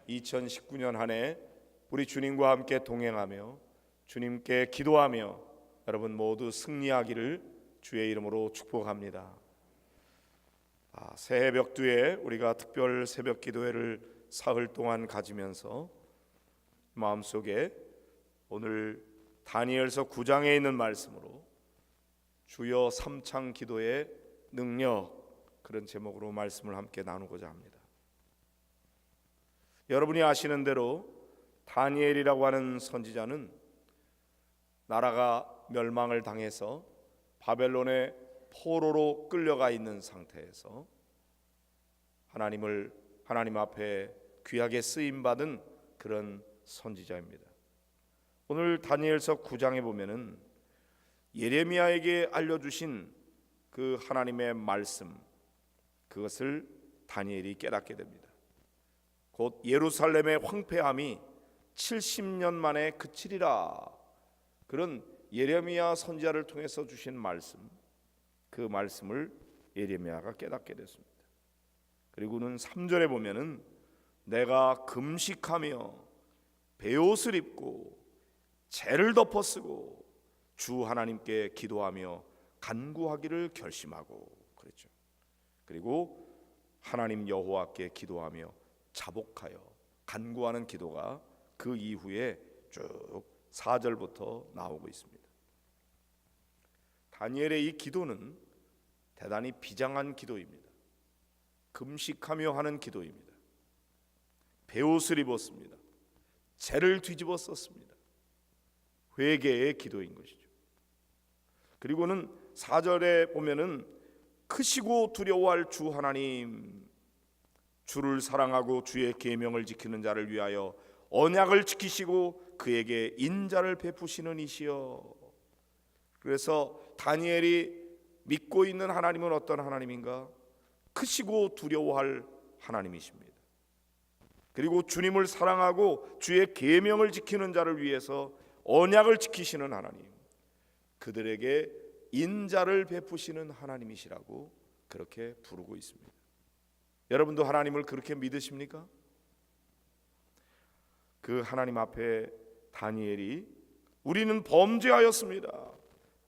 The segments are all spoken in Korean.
2019년 한 해 우리 주님과 함께 동행하며 주님께 기도하며 여러분 모두 승리하기를 주의 이름으로 축복합니다. 새해 벽두에 우리가 특별 새벽 기도회를 사흘 동안 가지면서 마음속에 오늘 다니엘서 9장에 있는 말씀으로 주여 삼창 기도의 능력, 그런 제목으로 말씀을 함께 나누고자 합니다. 여러분이 아시는 대로 다니엘이라고 하는 선지자는 나라가 멸망을 당해서 바벨론의 포로로 끌려가 있는 상태에서 하나님 앞에 귀하게 쓰임받은 그런 선지자입니다. 오늘 다니엘서 9장에 보면은 예레미야에게 알려주신 그 하나님의 말씀, 그것을 다니엘이 깨닫게 됩니다. 곧 예루살렘의 황폐함이 70년 만에 그치리라, 그런 예레미야 선지자를 통해서 주신 말씀, 그 말씀을 예레미야가 깨닫게 됐습니다. 그리고는 3절에 보면은 내가 금식하며 베옷을 입고 재를 덮어쓰고 주 하나님께 기도하며 간구하기를 결심하고 그랬죠. 그리고 하나님 여호와께 기도하며 자복하여 간구하는 기도가 그 이후에 쭉 4절부터 나오고 있습니다. 다니엘의 이 기도는 대단히 비장한 기도입니다. 금식하며 하는 기도입니다. 베옷을 입었습니다. 재를 뒤집어 썼습니다. 회개의 기도인 것이죠. 그리고는 4절에 보면은 크시고 두려워할 주 하나님, 주를 사랑하고 주의 계명을 지키는 자를 위하여 언약을 지키시고 그에게 인자를 베푸시는 이시여. 그래서 다니엘이 믿고 있는 하나님은 어떤 하나님인가? 크시고 두려워할 하나님이십니다. 그리고 주님을 사랑하고 주의 계명을 지키는 자를 위해서 언약을 지키시는 하나님, 그들에게 인자를 베푸시는 하나님이시라고 그렇게 부르고 있습니다. 여러분도 하나님을 그렇게 믿으십니까? 그 하나님 앞에 다니엘이 우리는 범죄하였습니다.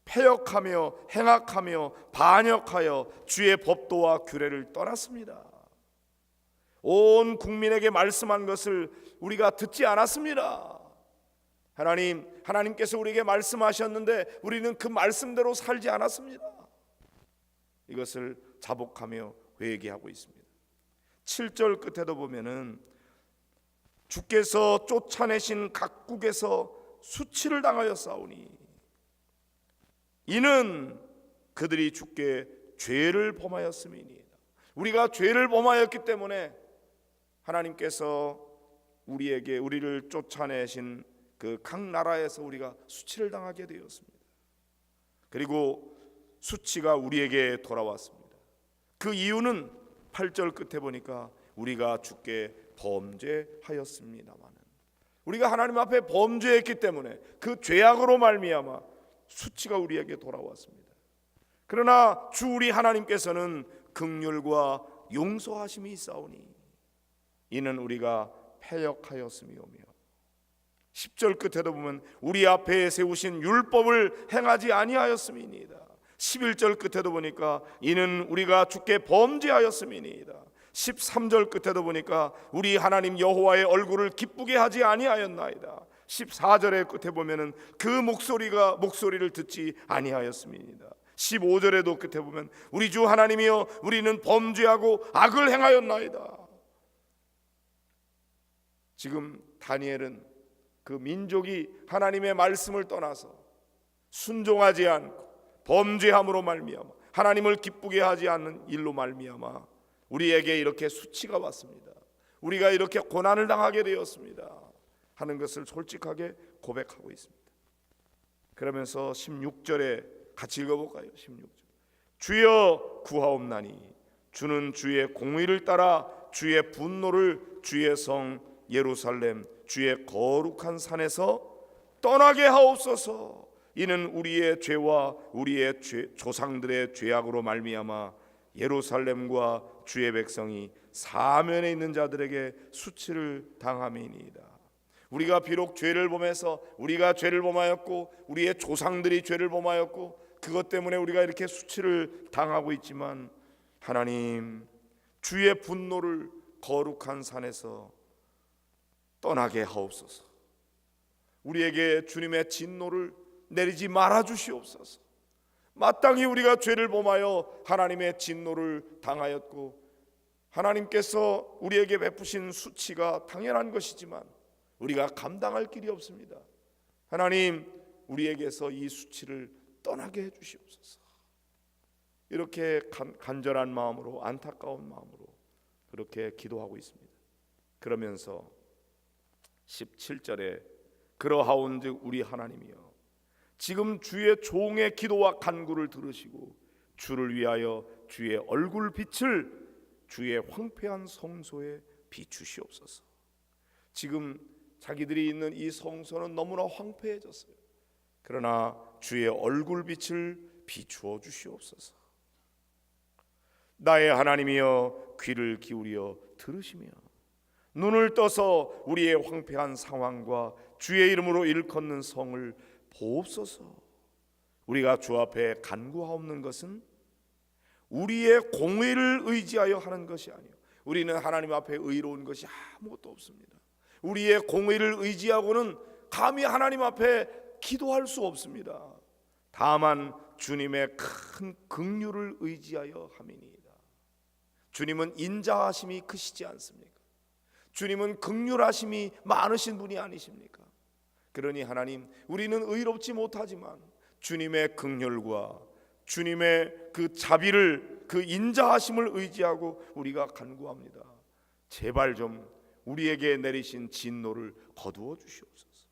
패역하며 행악하며 반역하여 주의 법도와 규례를 떠났습니다. 온 국민에게 말씀한 것을 우리가 듣지 않았습니다. 하나님께서 우리에게 말씀하셨는데 우리는 그 말씀대로 살지 않았습니다. 이것을 자복하며 회개하고 있습니다. 7절 끝에도 보면은 주께서 쫓아내신 각국에서 수치를 당하여 싸우니 이는 그들이 주께 죄를 범하였음이니이다. 우리가 죄를 범하였기 때문에 하나님께서 우리를 쫓아내신 그 각 나라에서 우리가 수치를 당하게 되었습니다. 그리고 수치가 우리에게 돌아왔습니다. 그 이유는 8절 끝에 보니까 우리가 주께 범죄하였습니다마는, 우리가 하나님 앞에 범죄했기 때문에 그 죄악으로 말미암아 수치가 우리에게 돌아왔습니다. 그러나 주 우리 하나님께서는 긍휼과 용서하심이 있사오니 이는 우리가 패역하였음이오며, 10절 끝에도 보면 우리 앞에 세우신 율법을 행하지 아니하였음이니이다. 11절 끝에도 보니까 이는 우리가 주께 범죄하였음이니이다. 13절 끝에도 보니까 우리 하나님 여호와의 얼굴을 기쁘게 하지 아니하였나이다. 14절의 끝에 보면은 그 목소리를 듣지 아니하였음이니이다. 15절에도 끝에 보면 우리 주 하나님이여 우리는 범죄하고 악을 행하였나이다. 지금 다니엘은 그 민족이 하나님의 말씀을 떠나서 순종하지 않고 범죄함으로 말미암아 하나님을 기쁘게 하지 않는 일로 말미암아 우리에게 이렇게 수치가 왔습니다. 우리가 이렇게 고난을 당하게 되었습니다 하는 것을 솔직하게 고백하고 있습니다. 그러면서 16절에 같이 읽어볼까요? 16절. 주여 구하옵나니 주는 주의 공의를 따라 주의 분노를 주의 성 예루살렘 주의 거룩한 산에서 떠나게 하옵소서. 이는 우리의 죄와 우리의 조상들의 죄악으로 말미암아 예루살렘과 주의 백성이 사면에 있는 자들에게 수치를 당함이니이다. 우리가 비록 죄를 범해서 우리가 죄를 범하였고 우리의 조상들이 죄를 범하였고 그것 때문에 우리가 이렇게 수치를 당하고 있지만 하나님 주의 분노를 거룩한 산에서 떠나게 하옵소서. 우리에게 주님의 진노를 내리지 말아 주시옵소서. 마땅히 우리가 죄를 범하여 하나님의 진노를 당하였고 하나님께서 우리에게 베푸신 수치가 당연한 것이지만 우리가 감당할 길이 없습니다. 하나님 우리에게서 이 수치를 떠나게 해 주시옵소서. 이렇게 간절한 마음으로 안타까운 마음으로 그렇게 기도하고 있습니다. 그러면서 17절에 그러하온즉 우리 하나님이여 지금 주의 종의 기도와 간구를 들으시고 주를 위하여 주의 얼굴 빛을 주의 황폐한 성소에 비추시옵소서. 지금 자기들이 있는 이 성소는 너무나 황폐해졌어요. 그러나 주의 얼굴 빛을 비추어 주시옵소서. 나의 하나님이여 귀를 기울여 들으시며 눈을 떠서 우리의 황폐한 상황과 주의 이름으로 일컫는 성을 보옵소서. 우리가 주 앞에 간구하옵는 것은 우리의 공의를 의지하여 하는 것이 아니요 우리는 하나님 앞에 의로운 것이 아무것도 없습니다. 우리의 공의를 의지하고는 감히 하나님 앞에 기도할 수 없습니다. 다만 주님의 큰 긍휼을 의지하여 함이니이다. 주님은 인자하심이 크시지 않습니까? 주님은 긍휼하심이 많으신 분이 아니십니까? 그러니 하나님 우리는 의롭지 못하지만 주님의 긍휼과 주님의 그 자비를 그 인자하심을 의지하고 우리가 간구합니다. 제발 좀 우리에게 내리신 진노를 거두어 주시옵소서.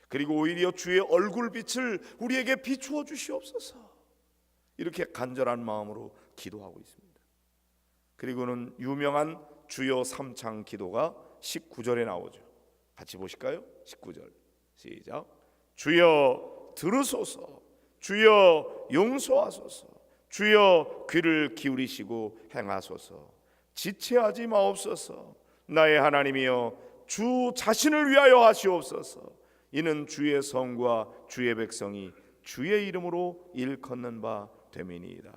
그리고 오히려 주의 얼굴빛을 우리에게 비추어 주시옵소서. 이렇게 간절한 마음으로 기도하고 있습니다. 그리고는 유명한 주여 삼창 기도가 19절에 나오죠. 같이 보실까요? 19절 시작. 주여 들으소서. 주여 용서하소서. 주여 귀를 기울이시고 행하소서. 지체하지 마옵소서. 나의 하나님이여 주 자신을 위하여 하시옵소서. 이는 주의 성과 주의 백성이 주의 이름으로 일컫는 바 됨이니이다.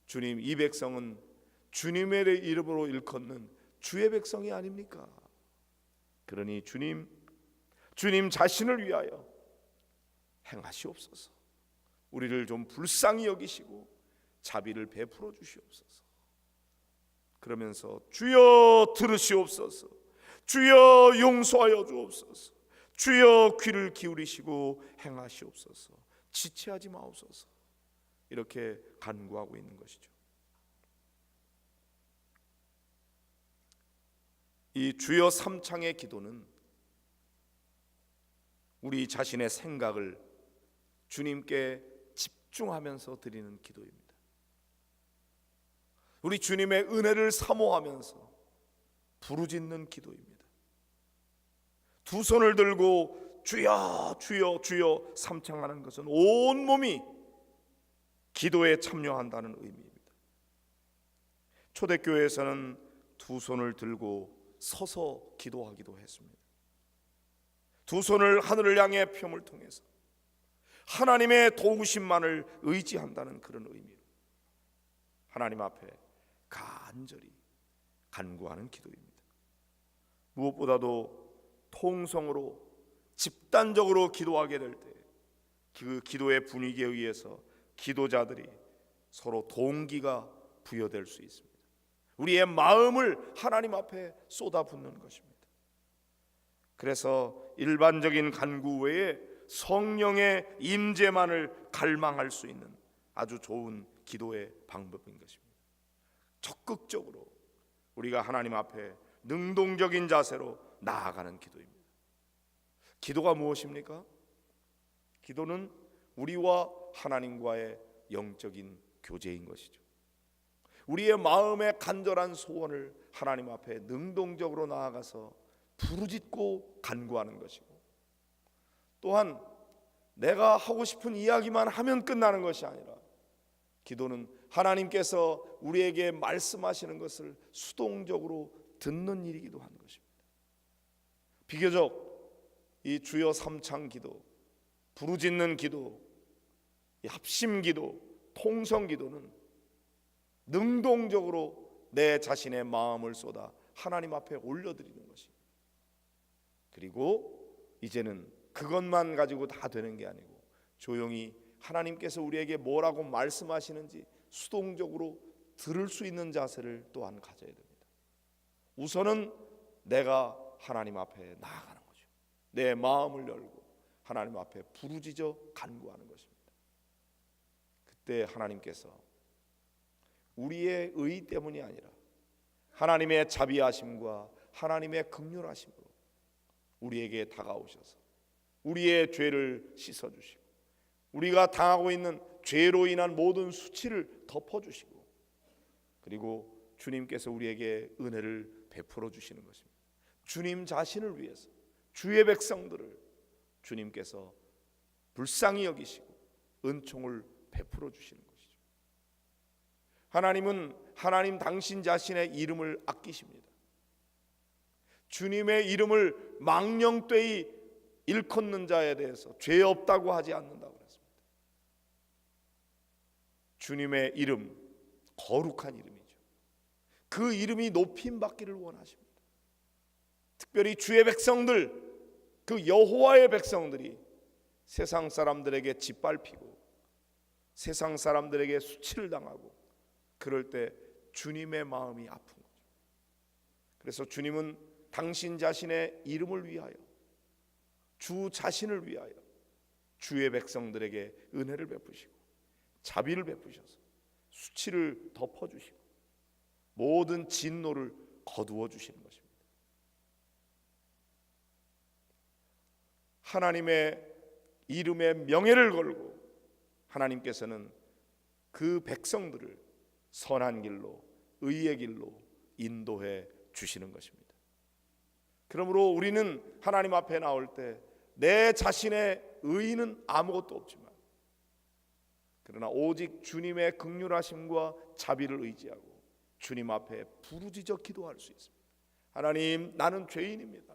주님, 이 백성은 주님의 이름으로 일컫는 주의 백성이 아닙니까? 그러니 주님 자신을 위하여 행하시옵소서. 우리를 좀 불쌍히 여기시고 자비를 베풀어 주시옵소서. 그러면서 주여 들으시옵소서. 주여 용서하여 주옵소서. 주여 귀를 기울이시고 행하시옵소서. 지체하지 마옵소서. 이렇게 간구하고 있는 것이죠. 이 주여 삼창의 기도는 우리 자신의 생각을 주님께 집중하면서 드리는 기도입니다. 우리 주님의 은혜를 사모하면서 부르짖는 기도입니다. 두 손을 들고 주여 주여 주여 삼창하는 것은 온 몸이 기도에 참여한다는 의미입니다. 초대교회에서는 두 손을 들고 서서 기도하기도 했습니다. 두 손을 하늘을 향해 펴을 통해서 하나님의 도우심만을 의지한다는 그런 의미로 하나님 앞에 간절히 간구하는 기도입니다. 무엇보다도 통성으로 집단적으로 기도하게 될 때 그 기도의 분위기에 의해서 기도자들이 서로 동기가 부여될 수 있습니다. 우리의 마음을 하나님 앞에 쏟아붓는 것입니다. 그래서 일반적인 간구 외에 성령의 임재만을 갈망할 수 있는 아주 좋은 기도의 방법인 것입니다. 적극적으로 우리가 하나님 앞에 능동적인 자세로 나아가는 기도입니다. 기도가 무엇입니까? 기도는 우리와 하나님과의 영적인 교제인 것이죠. 우리의 마음의 간절한 소원을 하나님 앞에 능동적으로 나아가서 부르짖고 간구하는 것이고, 또한 내가 하고 싶은 이야기만 하면 끝나는 것이 아니라 기도는 하나님께서 우리에게 말씀하시는 것을 수동적으로 듣는 일이기도 한 것입니다. 비교적 이 주여 삼창 기도, 부르짖는 기도, 이 합심 기도, 통성 기도는 능동적으로 내 자신의 마음을 쏟아 하나님 앞에 올려드리는 것입니다. 그리고 이제는 그것만 가지고 다 되는 게 아니고 조용히 하나님께서 우리에게 뭐라고 말씀하시는지 수동적으로 들을 수 있는 자세를 또한 가져야 됩니다. 우선은 내가 하나님 앞에 나아가는 거죠. 내 마음을 열고 하나님 앞에 부르짖어 간구하는 것입니다. 그때 하나님께서 우리의 의 때문이 아니라 하나님의 자비하심과 하나님의 긍휼하심으로 우리에게 다가오셔서 우리의 죄를 씻어주시고 우리가 당하고 있는 죄로 인한 모든 수치를 덮어주시고 그리고 주님께서 우리에게 은혜를 베풀어 주시는 것입니다. 주님 자신을 위해서 주의 백성들을 주님께서 불쌍히 여기시고 은총을 베풀어 주시는 것이죠. 하나님은 하나님 당신 자신의 이름을 아끼십니다. 주님의 이름을 망령되이 일컫는 자에 대해서 죄 없다고 하지 않는다고 그랬습니다. 주님의 이름, 거룩한 이름이죠. 그 이름이 높임 받기를 원하십니다. 특별히 주의 백성들, 그 여호와의 백성들이 세상 사람들에게 짓밟히고 세상 사람들에게 수치를 당하고 그럴 때 주님의 마음이 아픈 거죠. 그래서 주님은 당신 자신의 이름을 위하여 주 자신을 위하여 주의 백성들에게 은혜를 베푸시고 자비를 베푸셔서 수치를 덮어주시고 모든 진노를 거두어 주시는 것입니다. 하나님의 이름의 명예를 걸고 하나님께서는 그 백성들을 선한 길로 의의 길로 인도해 주시는 것입니다. 그러므로 우리는 하나님 앞에 나올 때 내 자신의 의의는 아무것도 없지만 그러나 오직 주님의 긍휼하심과 자비를 의지하고 주님 앞에 부르짖어 기도할 수 있습니다. 하나님, 나는 죄인입니다.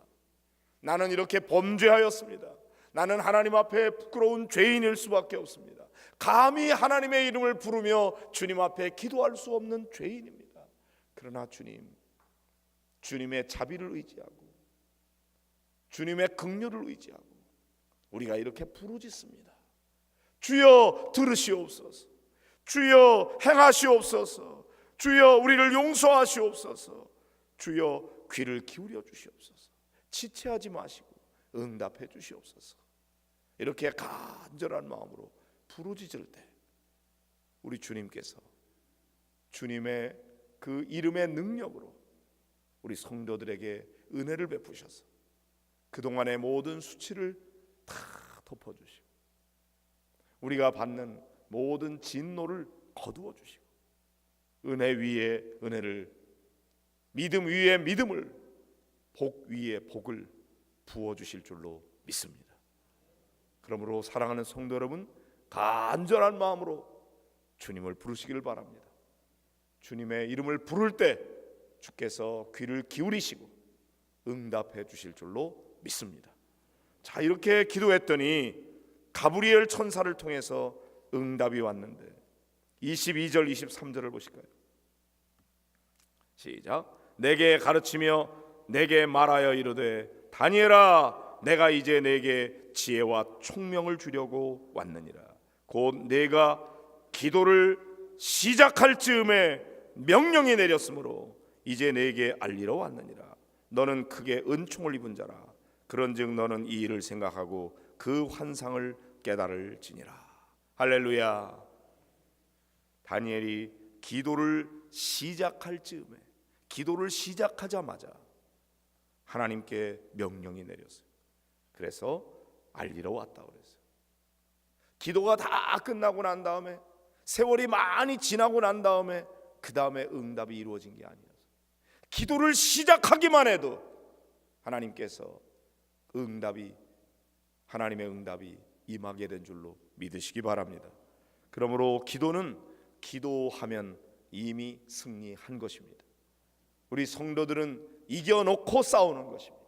나는 이렇게 범죄하였습니다. 나는 하나님 앞에 부끄러운 죄인일 수밖에 없습니다. 감히 하나님의 이름을 부르며 주님 앞에 기도할 수 없는 죄인입니다. 그러나 주님, 주님의 자비를 의지하고 주님의 긍휼을 의지하고 우리가 이렇게 부르짖습니다. 주여 들으시옵소서. 주여 행하시옵소서. 주여 우리를 용서하시옵소서. 주여 귀를 기울여 주시옵소서. 지체하지 마시고 응답해 주시옵소서. 이렇게 간절한 마음으로 부르짖을 때 우리 주님께서 주님의 그 이름의 능력으로 우리 성도들에게 은혜를 베푸셔서 그동안의 모든 수치를 다 덮어주시고 우리가 받는 모든 진노를 거두어 주시고 은혜 위에 은혜를, 믿음 위에 믿음을, 복 위에 복을 부어주실 줄로 믿습니다. 그러므로 사랑하는 성도 여러분, 간절한 마음으로 주님을 부르시기를 바랍니다. 주님의 이름을 부를 때 주께서 귀를 기울이시고 응답해 주실 줄로 믿습니다. 자, 이렇게 기도했더니 가브리엘 천사를 통해서 응답이 왔는데 22절 23절을 보실까요? 시작. 내게 가르치며 내게 말하여 이르되 다니엘아, 내가 이제 내게 지혜와 총명을 주려고 왔느니라. 곧 내가 기도를 시작할 즈음에 명령이 내렸으므로 이제 내게 알리러 왔느니라. 너는 크게 은총을 입은 자라. 그런즉 너는 이 일을 생각하고 그 환상을 깨달을지니라. 할렐루야. 다니엘이 기도를 시작할 즈음에, 기도를 시작하자마자 하나님께 명령이 내렸어요. 그래서 알리러 왔다고 그랬어요. 기도가 다 끝나고 난 다음에, 세월이 많이 지나고 난 다음에 그 다음에 응답이 이루어진 게 아니어서 기도를 시작하기만 해도 하나님께서 하나님의 응답이 임하게 된 줄로 믿으시기 바랍니다. 그러므로 기도는 기도하면 이미 승리한 것입니다. 우리 성도들은 이겨놓고 싸우는 것입니다.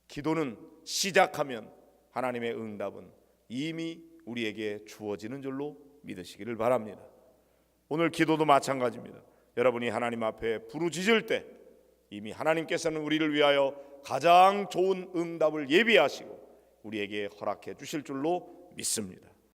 기도는 시작하면 하나님의 응답은 이미 우리에게 주어지는 줄로 믿으시기를 바랍니다. 오늘 기도도 마찬가지입니다. 여러분이 하나님 앞에 부르짖을 때 이미 하나님께서는 우리를 위하여 가장 좋은 응답을 예비하시고 우리에게 허락해 주실 줄로 믿습니다.